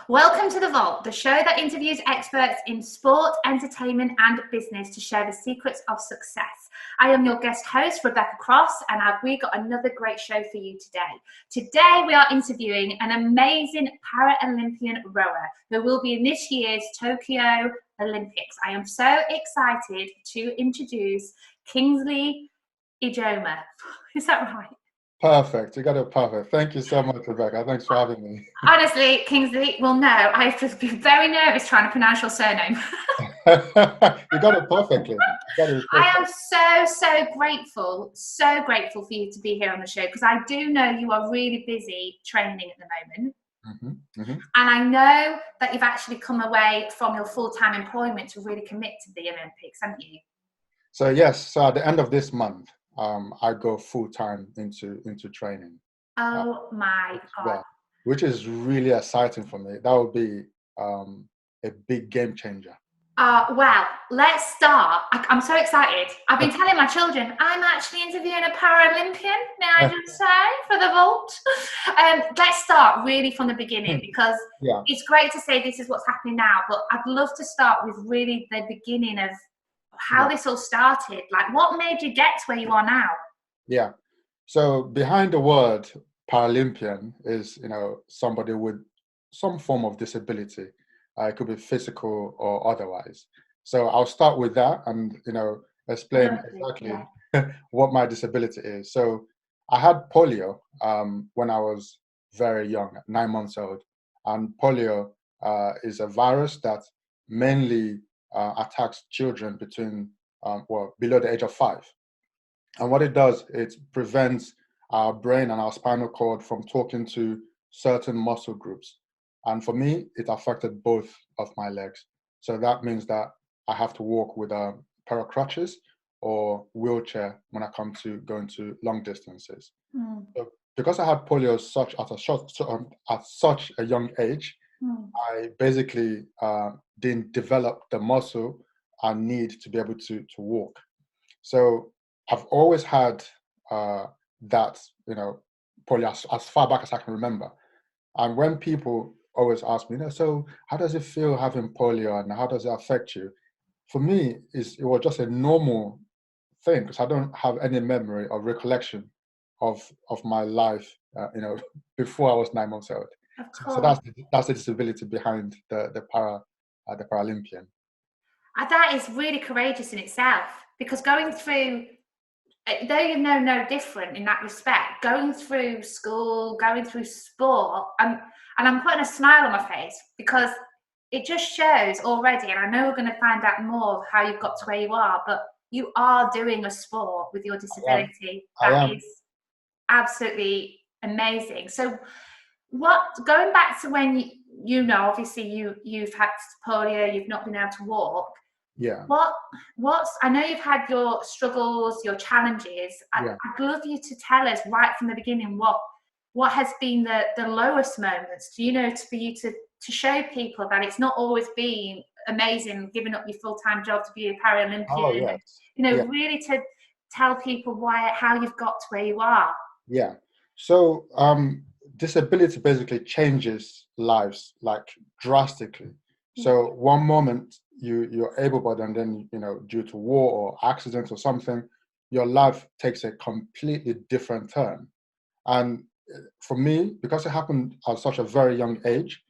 Welcome to The Vault, the show that interviews experts in sport, entertainment, and business to share the secrets of success. I am your guest host, Rebecca Cross, and we got another great show for you today. Today, we are interviewing an amazing Paralympian rower who will be in this year's Tokyo Olympics. I am so excited to introduce Kingsley Ijomah. Is that right? Perfect. You got it perfect. Thank you so much, Rebecca. Thanks for having me. Honestly, Kingsley, well, no, I have to be very nervous trying to pronounce your surname. You got it perfectly. I am so grateful for you to be here on the show, because I do know you are really busy training at the moment. And I know that you've actually come away from your full-time employment to really commit to the Olympics, haven't you? So yes, so at the end of this month, I go full-time into training. Oh my God. Which is really exciting for me. That would be a big game changer. Well, let's start. I'm so excited. I've been telling my children I'm actually interviewing a Paralympian, may I just say, for The Vault. Let's start really from the beginning, because it's great to say this is what's happening now, but I'd love to start with really the beginning of how this all started. Like, what made you get to where you are now? Yeah. So behind the word Paralympian is, somebody with some form of disability. It could be physical or otherwise. So I'll start with that and, explain exactly what my disability is. So I had polio when I was very young, 9 months old. And polio is a virus that mainly attacks children between, below the age of 5. And what it does, it prevents our brain and our spinal cord from talking to certain muscle groups. And for me, it affected both of my legs. So that means that I have to walk with a pair of crutches or wheelchair when I come to going to long distances. So because I had polio at such a young age, I basically didn't develop the muscle I need to be able to walk. So I've always had that, polio as far back as I can remember. And when people always ask me, so how does it feel having polio and how does it affect you? For me, it was just a normal thing, because I don't have any memory or recollection of my life, before I was 9 months old. So that's the disability behind the Paralympian. That is really courageous in itself, because going through, though you know no different in that respect, going through school, going through sport, and I'm putting a smile on my face, because it just shows already, and I know we're going to find out more of how you've got to where you are, but you are doing a sport with your disability. That is absolutely amazing. So going back to when obviously you've had polio, you've not been able to walk. Yeah. I know you've had your struggles, your challenges. I'd love you to tell us right from the beginning what has been the lowest moments, for you to show people that it's not always been amazing giving up your full-time job to be a Paralympian. Oh, yes. Really to tell people how you've got to where you are. Yeah. So disability basically changes lives, like, drastically. So one moment you're able-bodied, and then due to war or accident or something, your life takes a completely different turn. And for me, because it happened at such a very young age,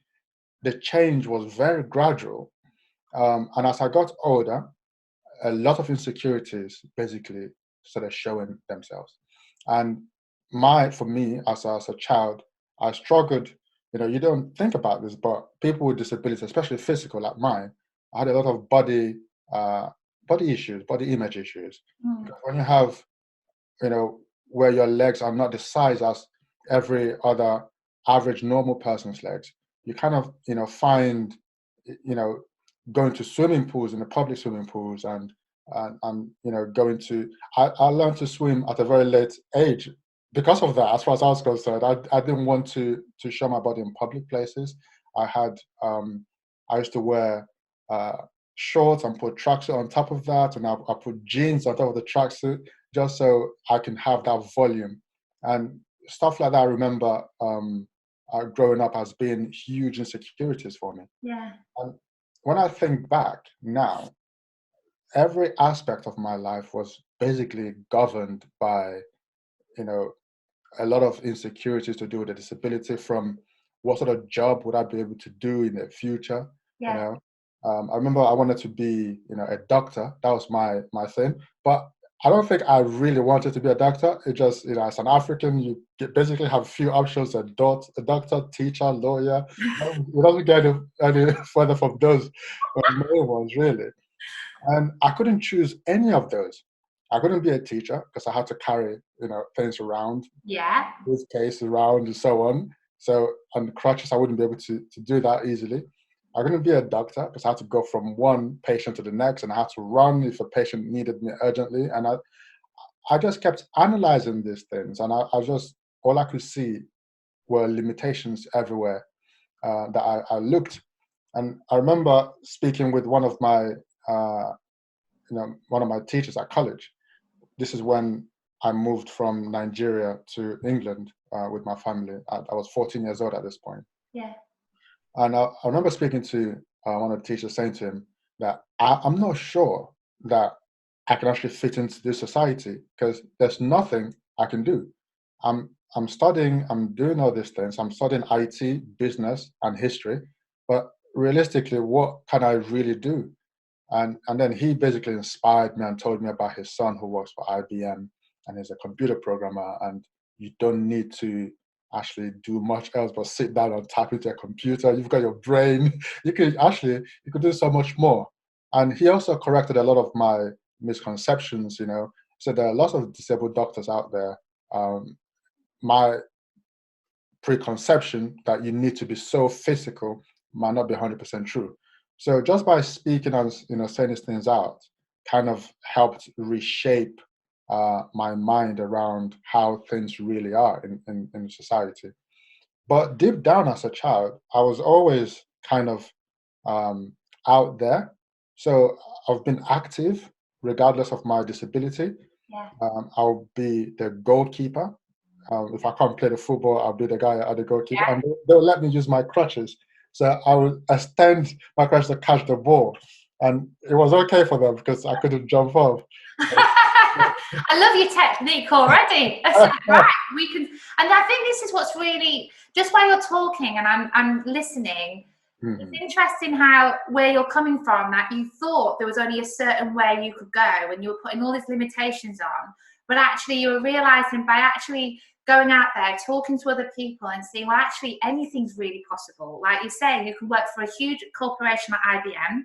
the change was very gradual. And as I got older, a lot of insecurities basically started showing themselves. And for me, as a child, I struggled. You don't think about this, but people with disabilities, especially physical like mine, I had a lot of body issues, body image issues. Because when you have, where your legs are not the size as every other average normal person's legs, you kind of, find, going to swimming pools, in the public swimming pools, and going to, I learned to swim at a very late age. Because of that, as far as I was concerned, I didn't want to show my body in public places. I used to wear shorts and put tracksuit on top of that, and I put jeans on top of the tracksuit, just so I can have that volume and stuff like that. I remember growing up has been huge insecurities for me. Yeah. And when I think back now, every aspect of my life was basically governed by, you know, a lot of insecurities to do with a disability, from what sort of job would I be able to do in the future, you Yeah. know. I remember I wanted to be, a doctor. That was my thing. But I don't think I really wanted to be a doctor. It just, as an African, basically have few options: a doctor, teacher, lawyer. It doesn't get any further from those main ones, really. And I couldn't choose any of those. I couldn't be a teacher because I had to carry, things around, Yeah. this case around and so on. So on crutches, I wouldn't be able to do that easily. I couldn't be a doctor because I had to go from one patient to the next, and I had to run if a patient needed me urgently. And I just kept analyzing these things, and I just, all I could see were limitations everywhere that I looked. And I remember speaking with uh, one of my teachers at college. This is when I moved from Nigeria to England with my family. I was 14 years old at this point. Yeah. And I remember speaking to one of the teachers, saying to him that I'm not sure that I can actually fit into this society because there's nothing I can do. I'm studying, I'm doing all these things. I'm studying IT, business, and history. But realistically, what can I really do? And then he basically inspired me and told me about his son who works for IBM and is a computer programmer. And you don't need to actually do much else but sit down and type into a computer. You've got your brain. You could do so much more. And he also corrected a lot of my misconceptions. So there are lots of disabled doctors out there. My preconception that you need to be so physical might not be 100% true. So just by speaking and saying these things out, kind of helped reshape my mind around how things really are in society. But deep down as a child, I was always kind of um, out there. So I've been active regardless of my disability. Yeah. I'll be the goalkeeper. If I can't play the football, I'll be the guy at the goalkeeper, Yeah. and they'll let me use my crutches. So I would extend my crutches to catch the ball, and it was okay for them because I couldn't jump off. I love your technique already. That's like, right. We can, and I think this is what's really, just while you're talking and I'm listening. Mhm. It's interesting how where you're coming from, that you thought there was only a certain way you could go and you were putting all these limitations on, but actually you were realizing by actually going out there, talking to other people and seeing, well, actually anything's really possible. Like you say, you can work for a huge corporation like IBM.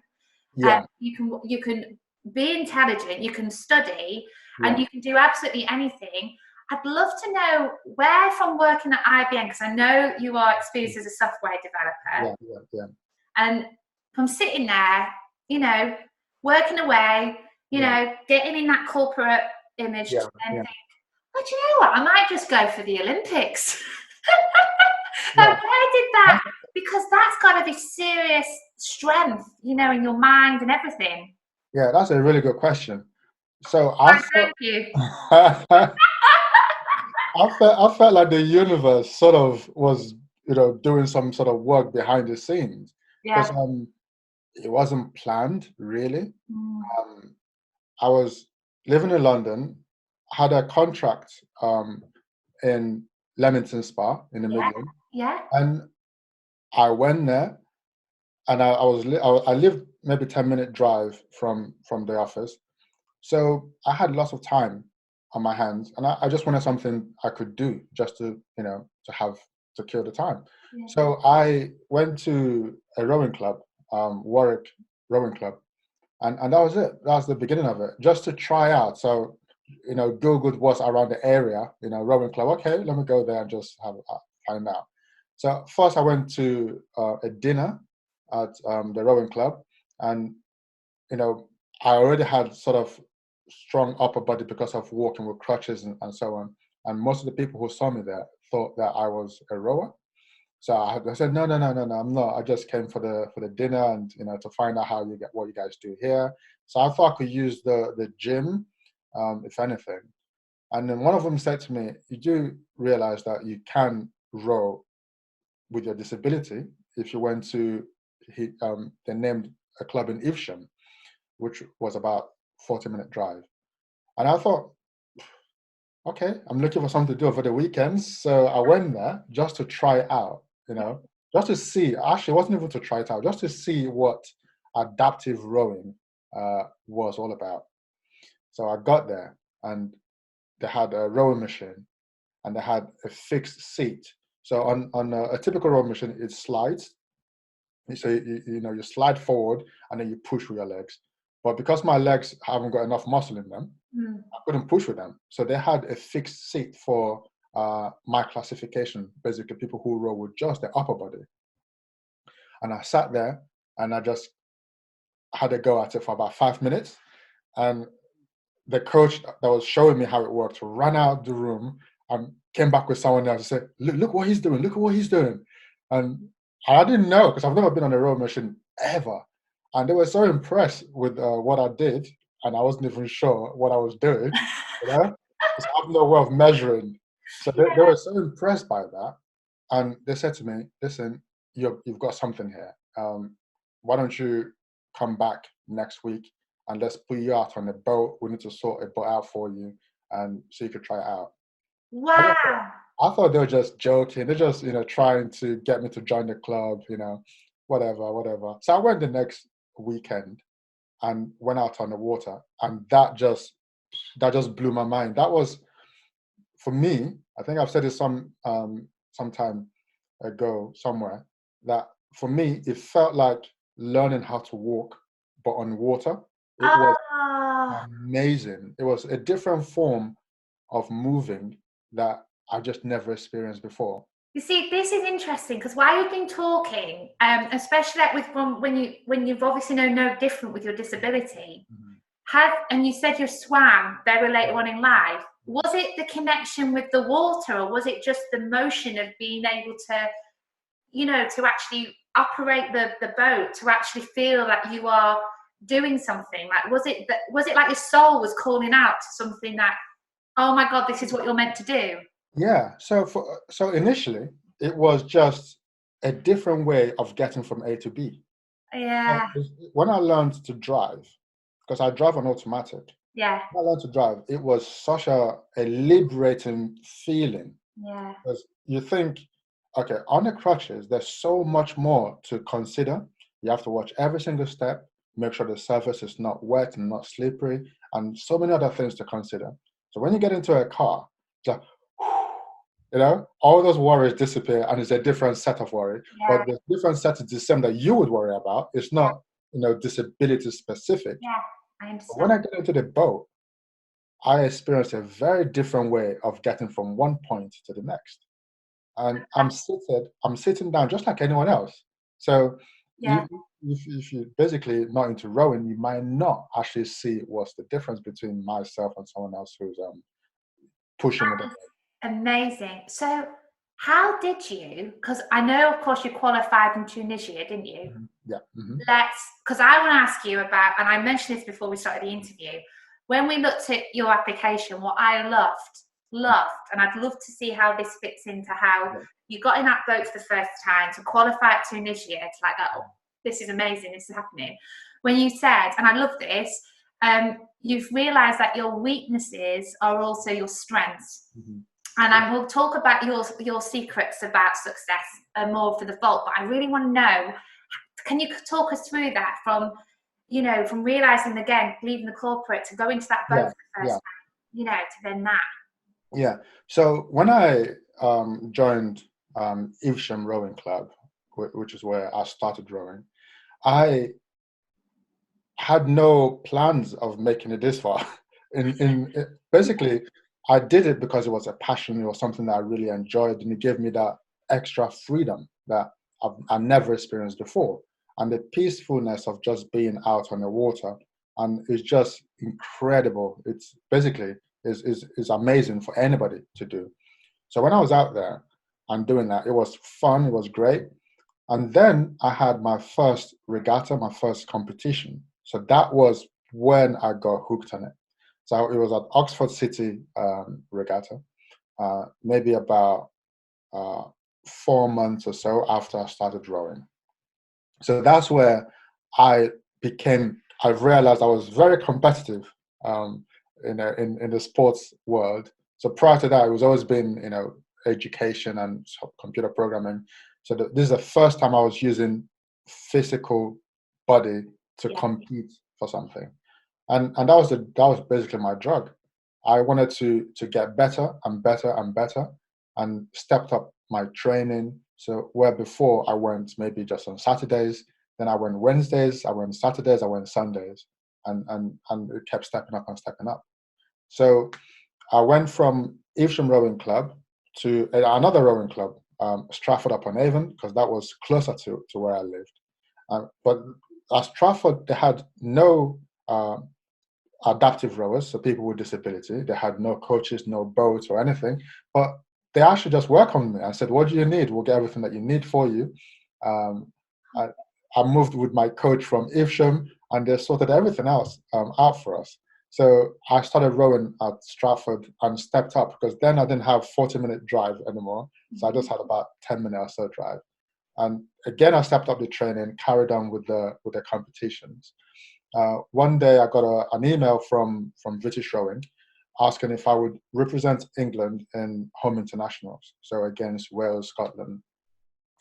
Yeah, You can be intelligent, you can study, and yeah, you can do absolutely anything. I'd love to know where from working at IBM, because I know you are experienced as a software developer, yeah. and from sitting there, working away, getting in that corporate image, Yeah, and yeah, think, well, do you know what? I might just go for the Olympics. yeah. Where did that? Because that's got to be serious strength, in your mind and everything. Yeah, that's a really good question. So Thank you. I felt like the universe sort of was, doing some sort of work behind the scenes because Yeah. it wasn't planned really. Mm. Um, I was living in London, had a contract in Leamington Spa in the Yeah. Midlands, Yeah. and I went there, and I lived maybe 10-minute drive from the office, so I had lots of time on my hands, and I just wanted something I could do just to kill the time. Yeah. So I went to a rowing club, Warwick Rowing Club, and that was it. That was the beginning of it, just to try out. So, Googled what's around the area, rowing club. Okay, let me go there and just find out. So first, I went to a dinner at the rowing club, and you know, I already had sort of strong upper body because of walking with crutches and so on. And most of the people who saw me there thought that I was a rower. So I said, no, no, no, no, no, I'm not. I just came for the dinner and to find out what you guys do here. So I thought I could use the gym, if anything. And then one of them said to me, "You do realize that you can row with your disability, if you went to, they named a club in Evesham, which was about 40-minute drive. And I thought, okay, I'm looking for something to do over the weekends. So I went there just to try it out, just to see. Actually, it wasn't even to try it out, just to see what adaptive rowing was all about. So I got there and they had a rowing machine and they had a fixed seat. So on a typical rowing machine, it slides. So you slide forward and then you push with your legs. But because my legs haven't got enough muscle in them, I couldn't push with them. So they had a fixed seat for my classification, basically people who row with just the upper body. And I sat there and I just had a go at it for about 5 minutes. And the coach that was showing me how it worked ran out the room and came back with someone else and said, look what he's doing, look at what he's doing. And I didn't know, because I've never been on a rowing machine ever. And they were so impressed with what I did, and I wasn't even sure what I was doing, because I have no way of measuring. So they were so impressed by that. And they said to me, listen, you've got something here. Why don't you come back next week and let's put you out on a boat. We need to sort a boat out for you, and so you could try it out. Wow. I thought they were just joking. They're just, trying to get me to join the club, whatever. So I went the next weekend and went out on the water, and that just blew my mind. That was, for me, I think I've said it some time ago somewhere, that for me, it felt like learning how to walk, but on water. It was amazing. It was a different form of moving that I just never experienced before. You see, this is interesting because while you've been talking, especially like with when you've obviously known no different with your disability, and you said you swam very later on in life. Was it the connection with the water, or was it just the motion of being able to, to actually operate the boat, to actually feel that you are doing something? Like, was it like your soul was calling out to something that, oh my God, this is what you're meant to do? Yeah. So initially, it was just a different way of getting from A to B. Yeah. When I learned to drive, because I drive on automatic. Yeah. When I learned to drive, it was such a liberating feeling. Yeah. Because you think, okay, on the crutches, there's so much more to consider. You have to watch every single step, make sure the surface is not wet and not slippery, and so many other things to consider. So when you get into a car, it's like, all those worries disappear, and it's a different set of worry. Yeah. But the different set of decisions that you would worry about, it's not, disability specific. Yeah, I understand. But when I get into the boat, I experience a very different way of getting from one point to the next. And I'm sitting down just like anyone else. So if you're basically not into rowing, you might not actually see what's the difference between myself and someone else who's pushing with it. Amazing. So how did you, because I know, of course, you qualified in Tunisia, didn't you? Yeah. Because I want to ask you about, and I mentioned this before we started the interview, when we looked at your application, what I loved, and I'd love to see how this fits into how you got in that boat for the first time, to qualify at Tunisia, to like, oh, this is amazing, this is happening. When you said, and I love this, you've realised that your weaknesses are also your strengths. And we'll talk about your secrets about success more for the vault, but I really want to know, can you talk us through that from realising, again, leaving the corporate to go into that boat for the first time, to then that? Yeah. So when I joined Evesham Rowing Club, which is where I started rowing, I had no plans of making it this far. Basically, I did it because it was a passion. It was something that I really enjoyed, and it gave me that extra freedom that I've never experienced before. And the peacefulness of just being out on the water, and it's just incredible. It's basically is amazing for anybody to do. So when I was out there and doing that, it was fun. It was great. And then I had my first regatta, my first competition. So that was when I got hooked on it. So it was at Oxford City Regatta, maybe about 4 months or so after I started rowing. So that's where I I realized I was very competitive in the sports world. So prior to that, it was always been, education and computer programming. So this is the first time I was using physical body to compete for something. And that was basically my drug. I wanted to get better and better and better, and stepped up my training. So where before I went maybe just on Saturdays, then I went Wednesdays, I went Saturdays, I went Sundays, and it kept stepping up and stepping up. So I went from Evesham Rowing Club to another rowing club, Stratford upon Avon, because that was closer to where I lived. But at Stratford, they had no adaptive rowers, so people with disability. They had no coaches, no boats or anything. But they actually just welcomed me and said, "What do you need? We'll get everything that you need for you." I, I moved with my coach from Evesham, and they sorted everything else out for us. So I started rowing at Stratford and stepped up, because then I didn't have 40-minute drive anymore. So I just had about 10-minute or so drive. And again, I stepped up the training, carried on with the competitions. One day I got an email from British Rowing asking if I would represent England in home internationals, so against Wales, Scotland,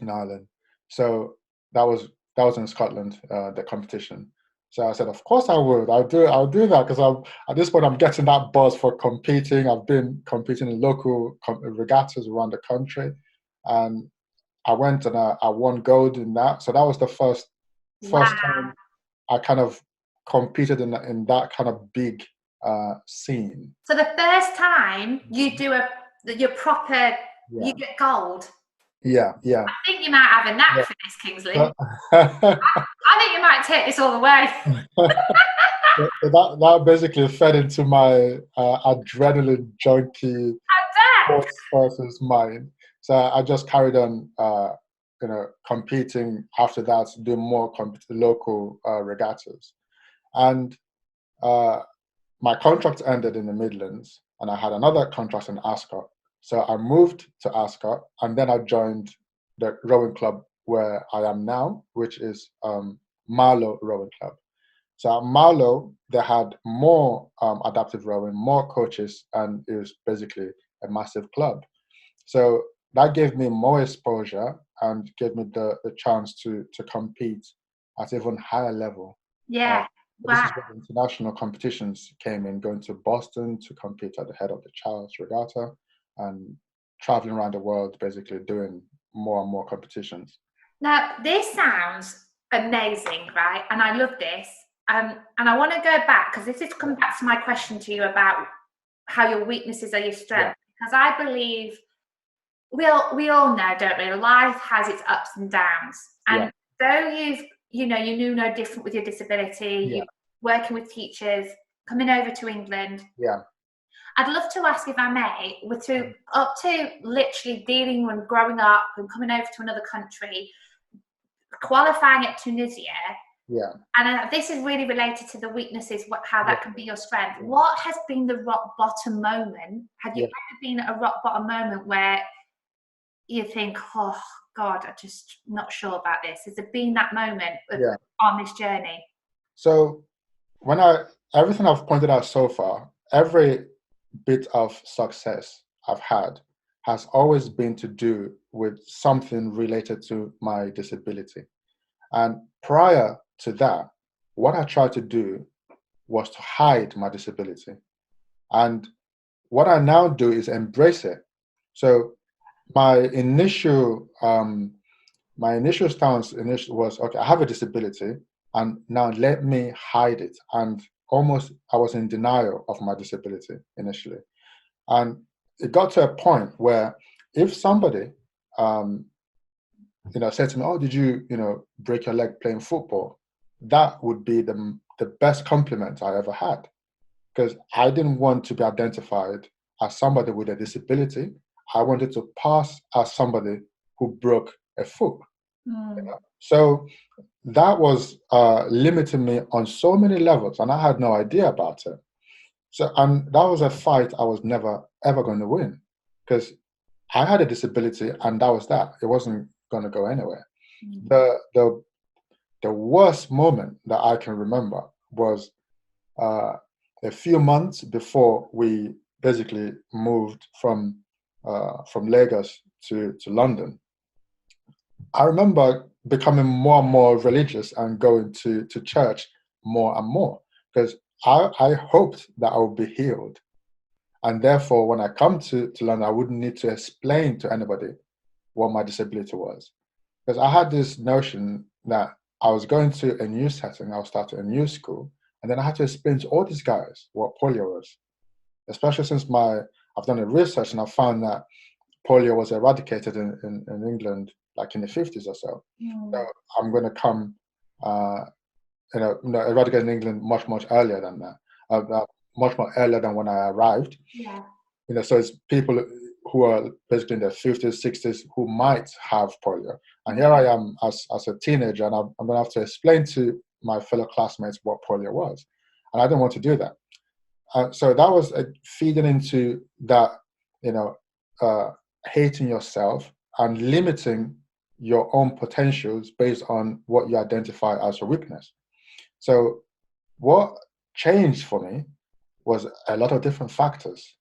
and Ireland. So that was in Scotland, the competition. So I said, of course I would. I'll do that, because at this point I'm getting that buzz for competing. I've been competing in local regattas around the country, and I went and I won gold in that. So that was the first time I kind of competed in that kind of big scene. So the first time you do your proper, you get gold. Yeah. I think you might have a knack for this, Kingsley. I think you might take this all the way. that basically fed into my adrenaline junkie sports person's mind. So I just carried on, competing after that, doing more local regattas. And my contract ended in the Midlands, and I had another contract in Ascot. So I moved to Ascot, and then I joined the rowing club where I am now, which is Marlow Rowing Club. So at Marlow, they had more adaptive rowing, more coaches, and it was basically a massive club. So that gave me more exposure and gave me the chance to compete at even higher level. Yeah. This is where the international competitions came in, going to Boston to compete at the head of the Charles Regatta, and traveling around the world, basically doing more and more competitions. Now, this sounds amazing, right? And I love this. And I want to go back, because this is coming back to my question to you about how your weaknesses are your strength. Because I believe we all know, don't we? Life has its ups and downs. And though you knew no different with your disability, you're working with teachers, coming over to England. Yeah. I'd love to ask, if I may, up to literally dealing and growing up and coming over to another country, qualifying at Tunisia. Yeah. And this is really related to the weaknesses, how that can be your strength. Yeah. What has been the rock bottom moment? Have you ever been at a rock bottom moment where you think, oh God, I'm just not sure about this? Has there been that moment on this journey? So everything I've pointed out so far, every bit of success I've had has always been to do with something related to my disability. And prior to that, what I tried to do was to hide my disability. And what I now do is embrace it. So my initial stance was, okay, I have a disability, and now let me hide it. And almost I was in denial of my disability initially. And it got to a point where if somebody said to me, oh, did you break your leg playing football? That would be the best compliment I ever had, because I didn't want to be identified as somebody with a disability. I wanted to pass as somebody who broke a foot. So that was limiting me on so many levels, and I had no idea about it. So, and that was a fight I was never ever going to win, because I had a disability, and that was that. It wasn't going to go anywhere. Mm. The worst moment that I can remember was a few months before we basically moved from Lagos to London. I remember becoming more and more religious and going to church more and more, because I hoped that I would be healed. And therefore, when I come to London, I wouldn't need to explain to anybody what my disability was. Because I had this notion that I was going to a new setting, I was starting a new school, and then I had to explain to all these guys what polio was. Especially since I've done a research and I found that polio was eradicated in England like in the 50s or so. Mm. So I'm going to come, eradicated in England much earlier than that, much more earlier than when I arrived. Yeah. So it's people who are basically in their 50s, 60s who might have polio. And here I am as a teenager, and I'm going to have to explain to my fellow classmates what polio was. And I didn't want to do that. So that was feeding into that, hating yourself and limiting your own potentials based on what you identify as a weakness. So what changed for me was a lot of different factors.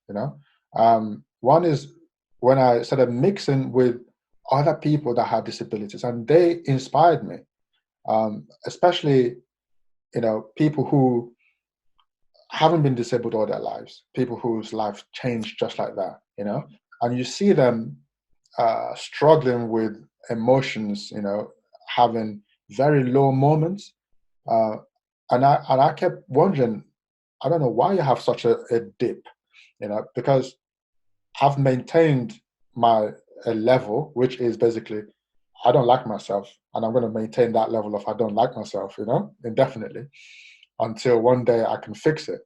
One is when I started mixing with other people that had disabilities, and they inspired me, especially people who haven't been disabled all their lives, people whose life changed just like that, and you see them struggling with emotions, having very low moments, and I kept wondering, I don't know why you have such a dip, because I've maintained a level, which is basically, I don't like myself, and I'm going to maintain that level of I don't like myself, indefinitely, until one day I can fix it.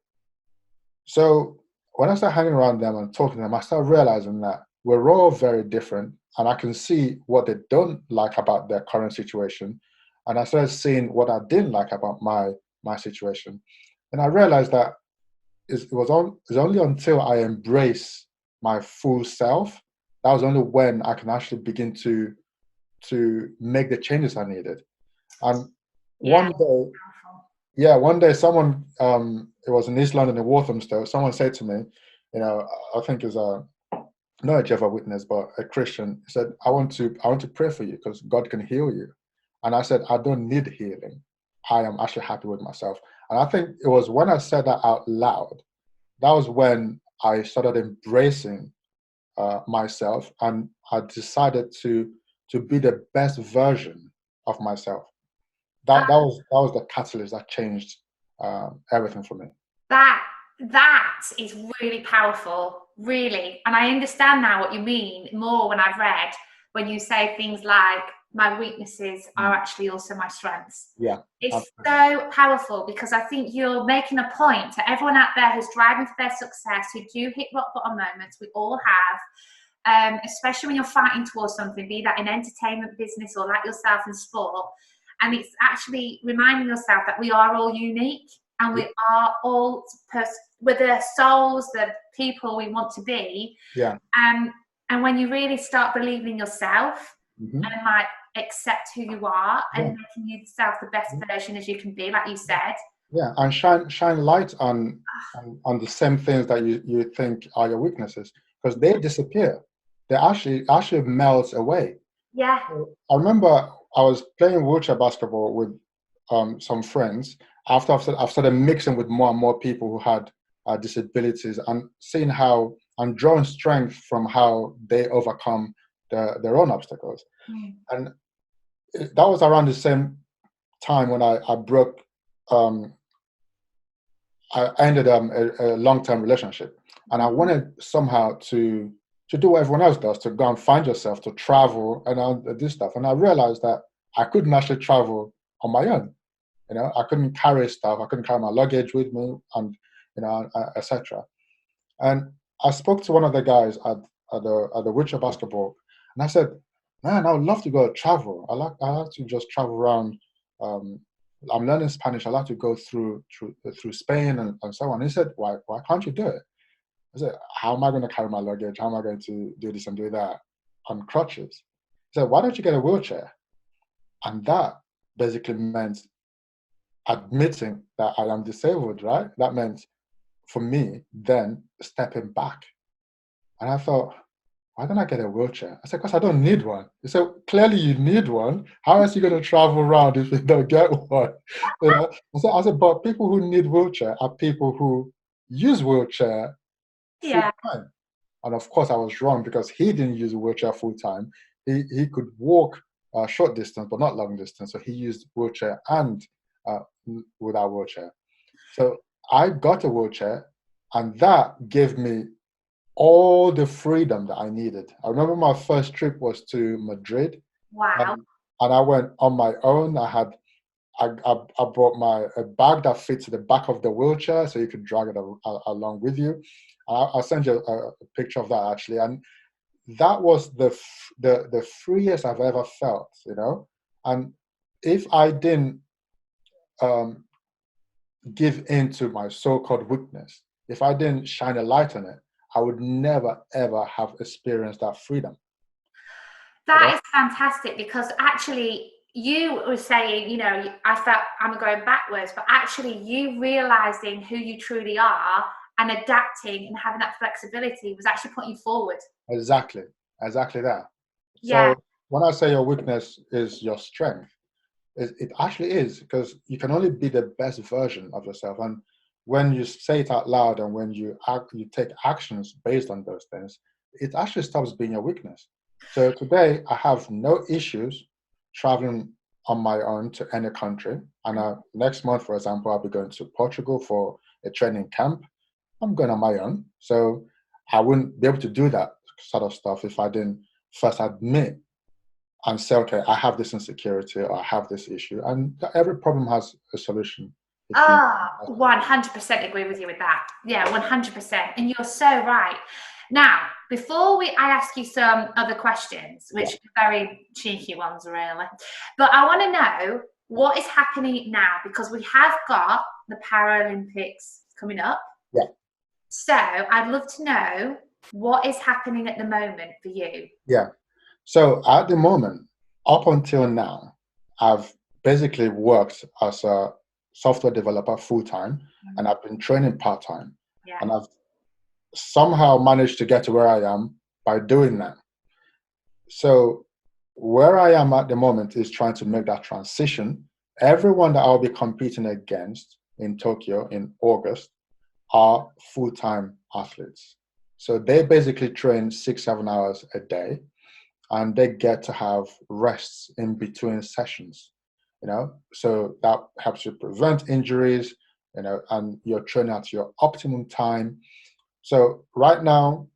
So when I start hanging around them and talking to them, I start realizing that we're all very different, and I can see what they don't like about their current situation, and I started seeing what I didn't like about my situation, and I realized that it's only until I embrace my full self, that was only when I can actually begin to make the changes I needed. And one day someone, it was in East London in Walthamstow, someone said to me, I think it's not a Jehovah's Witness, but a Christian, he said, I want to pray for you because God can heal you. And I said, I don't need healing. I am actually happy with myself. And I think it was when I said that out loud, that was when I started embracing myself, and I decided to be the best version of myself. That was the catalyst that changed everything for me. That is really powerful, really. And I understand now what you mean more when you say things like, my weaknesses are actually also my strengths. Yeah. It's so powerful, because I think you're making a point to everyone out there who's driving for their success, who do hit rock bottom moments. We all have, especially when you're fighting towards something, be that in entertainment, business, or like yourself in sport. And it's actually reminding yourself that we are all unique, and we are all with the souls, the people we want to be. Yeah. And when you really start believing yourself, and like accept who you are, and making yourself the best version as you can be, like you said. Yeah, and shine light on the same things that you think are your weaknesses, because they disappear. They actually melt away. Yeah. I remember I was playing wheelchair basketball with some friends after I've started mixing with more and more people who had disabilities, and seeing how I'm drawing strength from how they overcome their own obstacles. And that was around the same time when I broke. I ended a long-term relationship, and I wanted somehow to do what everyone else does, to go and find yourself, to travel and do stuff. And I realized that I couldn't actually travel on my own. I couldn't carry stuff. I couldn't carry my luggage with me, and etc. And I spoke to one of the guys at the wheelchair basketball, and I said, "Man, I would love to go travel. I like to just travel around. I'm learning Spanish. I like to go through Spain and so on." He said, "Why can't you do it?" I said, how am I going to carry my luggage? How am I going to do this and do that on crutches? He said, why don't you get a wheelchair? And that basically meant admitting that I am disabled, right? That meant for me then stepping back. And I thought, why don't I get a wheelchair? I said, because I don't need one. He said, clearly you need one. How else are you going to travel around if you don't get one? You know? I said, but people who need wheelchair are people who use wheelchair full Yeah. time. And of course, I was wrong because he didn't use a wheelchair full time. He could walk short distance, but not long distance. So he used wheelchair and without wheelchair. So I got a wheelchair, and that gave me all the freedom that I needed. I remember my first trip was to Madrid, Wow. and I went on my own. I brought a bag that fits the back of the wheelchair, so you could drag it along with you. I'll send you a picture of that actually, and that was the freest I've ever felt, you know. And if I didn't um, give in to my so-called weakness, if I didn't shine a light on it, I would never ever have experienced that freedom. That is fantastic, because actually you were saying, you know, I felt I'm going backwards, but actually you realizing who you truly are and adapting and having that flexibility was actually putting you forward. Exactly that. Yeah. So when I say your weakness is your strength, it actually is, because you can only be the best version of yourself. And when you say it out loud and when you take actions based on those things, it actually stops being your weakness. So today I have no issues traveling on my own to any country. And next month, for example, I'll be going to Portugal for a training camp. I'm going on my own. So I wouldn't be able to do that sort of stuff if I didn't first admit and say, okay, I have this insecurity or I have this issue. And every problem has a solution. 100% agree with you with that. Yeah, 100%. And you're so right. Now, before I ask you some other questions, which are very cheeky ones, really, but I want to know what is happening now, because we have got the Paralympics coming up. Yeah. So I'd love to know what is happening at the moment for you. Yeah. So at the moment, up until now, I've basically worked as a software developer full-time, and I've been training part-time. Yeah. And I've somehow managed to get to where I am by doing that. So where I am at the moment is trying to make that transition. Everyone that I'll be competing against in Tokyo in August are full-time athletes. So they basically train 6-7 hours a day, and they get to have rests in between sessions, you know. So that helps you prevent injuries, you know, and you're training at your optimum time. So right now,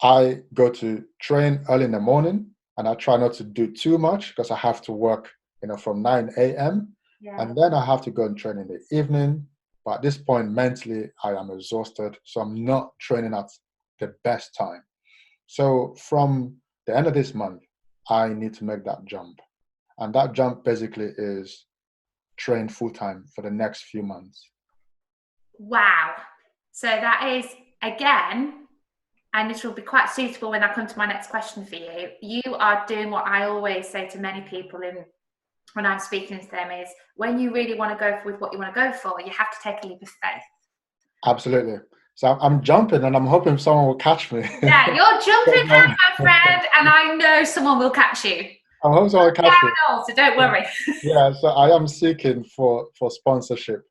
I go to train early in the morning, and I try not to do too much because I have to work, you know, from 9 a.m. And then I have to go and train in the evening. But at this point, mentally, I am exhausted, so I'm not training at the best time. So from the end of this month, I need to make that jump. And that jump basically is train full-time for the next few months. Wow. So that is, again, and this will be quite suitable when I come to my next question for you. You are doing what I always say to many people when I'm speaking to them is, when you really want to go with what you want to go for, you have to take a leap of faith. Absolutely. So I'm jumping, and I'm hoping someone will catch me. Yeah, you're jumping, my friend, and I know someone will catch you. I'm hoping someone will catch me. So don't worry. Yeah, so I am seeking for sponsorship,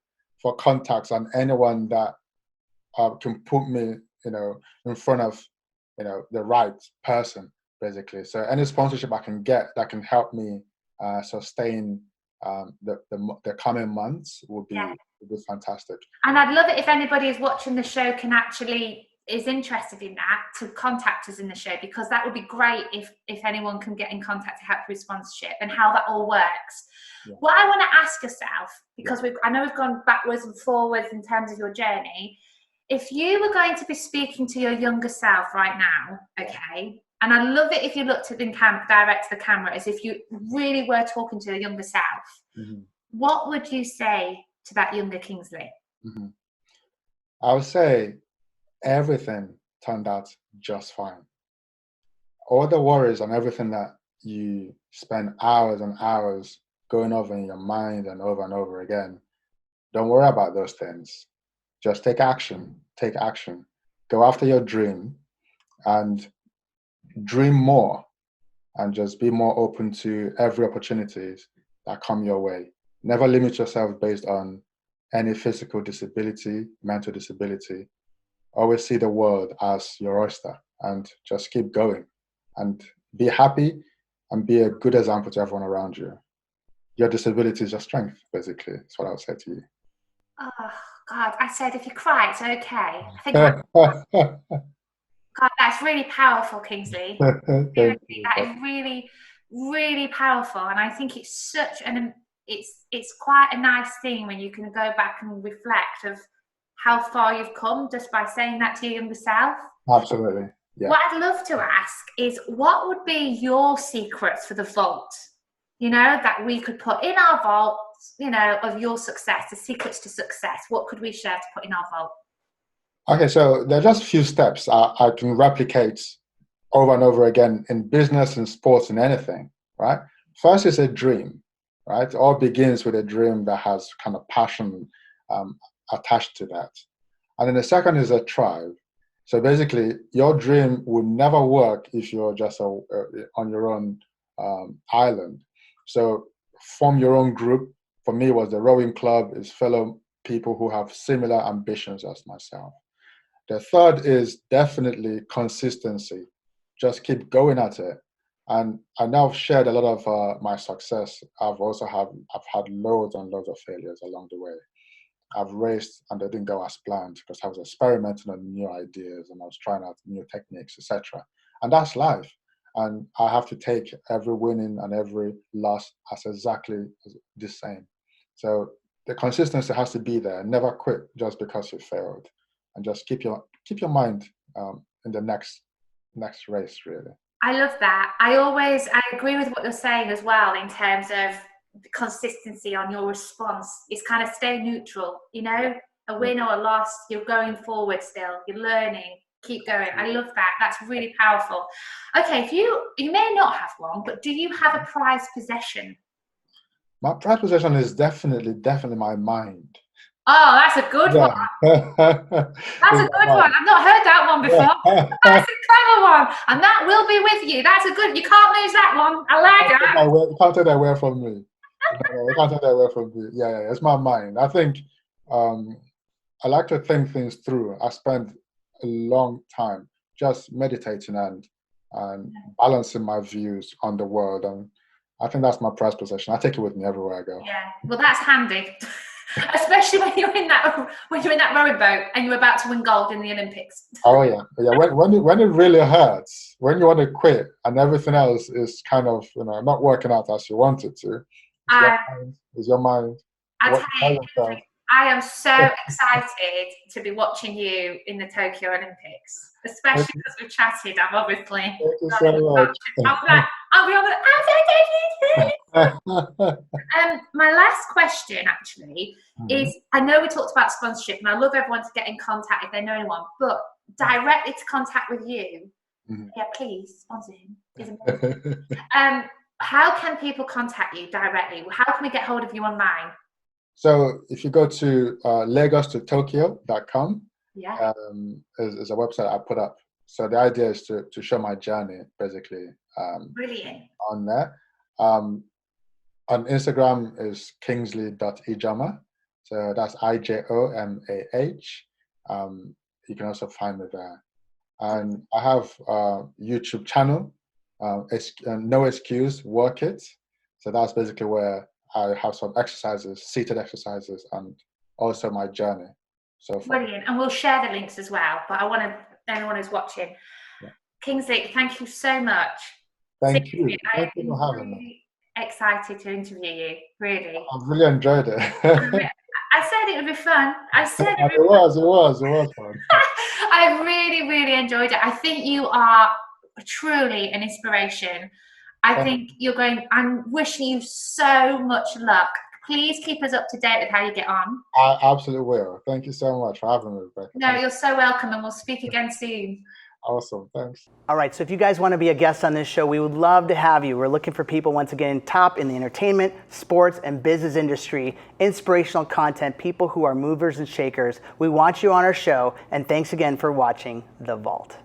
for contacts, and anyone that can put me, you know, in front of, you know, the right person, basically. So any sponsorship I can get that can help me sustain the coming months would be fantastic. And I'd love it if anybody is watching the show is interested in that, to contact us in the show, because that would be great if anyone can get in contact to help with sponsorship and how that all works. Yeah. What I want to ask yourself, because I know we've gone backwards and forwards in terms of your journey, if you were going to be speaking to your younger self right now, okay, and I'd love it if you looked at direct to the camera as if you really were talking to your younger self, what would you say to that younger Kingsley? I would say, everything turned out just fine. All the worries and everything that you spend hours and hours going over in your mind and over again, don't worry about those things. Just take action. Take action. Go after your dream and dream more, and just be more open to every opportunities that come your way. Never limit yourself based on any physical disability, mental disability. Always see the world as your oyster and just keep going and be happy and be a good example to everyone around you. Your disability is your strength, basically. That's what I would say to you. Oh, God. I said, if you cry, it's okay. I think I God, that's really powerful, Kingsley. Seriously, that is really, really powerful, and I think it's such it's quite a nice thing when you can go back and reflect of how far you've come just by saying that to your younger self. Absolutely. Yeah. What I'd love to ask is, what would be your secrets for the vault? That we could put in our vault, of your success, the secrets to success. What could we share to put in our vault? Okay, so there are just a few steps I can replicate over and over again in business and sports and anything, right? First is a dream, right? It all begins with a dream that has kind of passion attached to that. And then the second is a tribe. So basically, your dream would never work if you're just on your own island. So form your own group. For me, it was the rowing club, is fellow people who have similar ambitions as myself. The third is definitely consistency. Just keep going at it. And I now have shared a lot of my success. I've had loads and loads of failures along the way. I've raced and they didn't go as planned because I was experimenting on new ideas and I was trying out new techniques, etc. And that's life. And I have to take every winning and every loss as exactly the same. So the consistency has to be there. Never quit just because you failed. And just keep your mind in the next race, really. I love that. I agree with what you're saying as well in terms of the consistency on your response. It's kind of stay neutral, a win or a loss, you're going forward still, you're learning, keep going. I love that. That's really powerful. Okay, if you may not have one, but do you have a prized possession? My prized possession is definitely my mind. Oh, that's a good one. That's a good one. I've not heard that one before. That's a clever one. And that will be with you. That's a good, you can't lose that one. I like that. You can't take that away from me. You can't take that away from me. Yeah, it's my mind. I think I like to think things through. I spend a long time just meditating and balancing my views on the world. And I think that's my prized possession. I take it with me everywhere I go. Yeah, well, that's handy. Especially when you're in that rowing boat and you're about to win gold in the Olympics. Oh yeah. When it really hurts, when you want to quit and everything else is kind of not working out as you want it to. It's your mind. I tell you, I am so excited to be watching you in the Tokyo Olympics, especially because we've chatted. I've obviously. Thank you so much. I'll be on the. My last question actually is: I know we talked about sponsorship, and I love everyone to get in contact if they know anyone, but directly to contact with you. Yeah, please sponsor him. How can people contact you directly? How can we get hold of you online? So if you go to lagostotokyo.com, is a website I put up. So the idea is to show my journey, basically. Brilliant. On there. On Instagram is Kingsley.Ijomah. So that's Ijomah. You can also find me there. And I have a YouTube channel, No Excuse, Work It. So that's basically where I have some exercises, seated exercises, and also my journey so far. Brilliant. And we'll share the links as well. But I want anyone who's watching. Yeah. Kingsley, thank you so much. Thank you. Thank you for having me. Excited to interview you, really. I've really enjoyed it. I said it would be fun. It was fun. I really, really enjoyed it. I think you are truly an inspiration. I'm wishing you so much luck. please keep us up to date with how you get on. I absolutely will. Thank you so much for having me, Rebecca. No, you're so welcome, and we'll speak again soon. Awesome. Thanks. All right, so if you guys want to be a guest on this show, we would love to have you. We're looking for people, once again, top in the entertainment, sports, and business industry, inspirational content, people who are movers and shakers. We want you on our show, and thanks again for watching The Vault.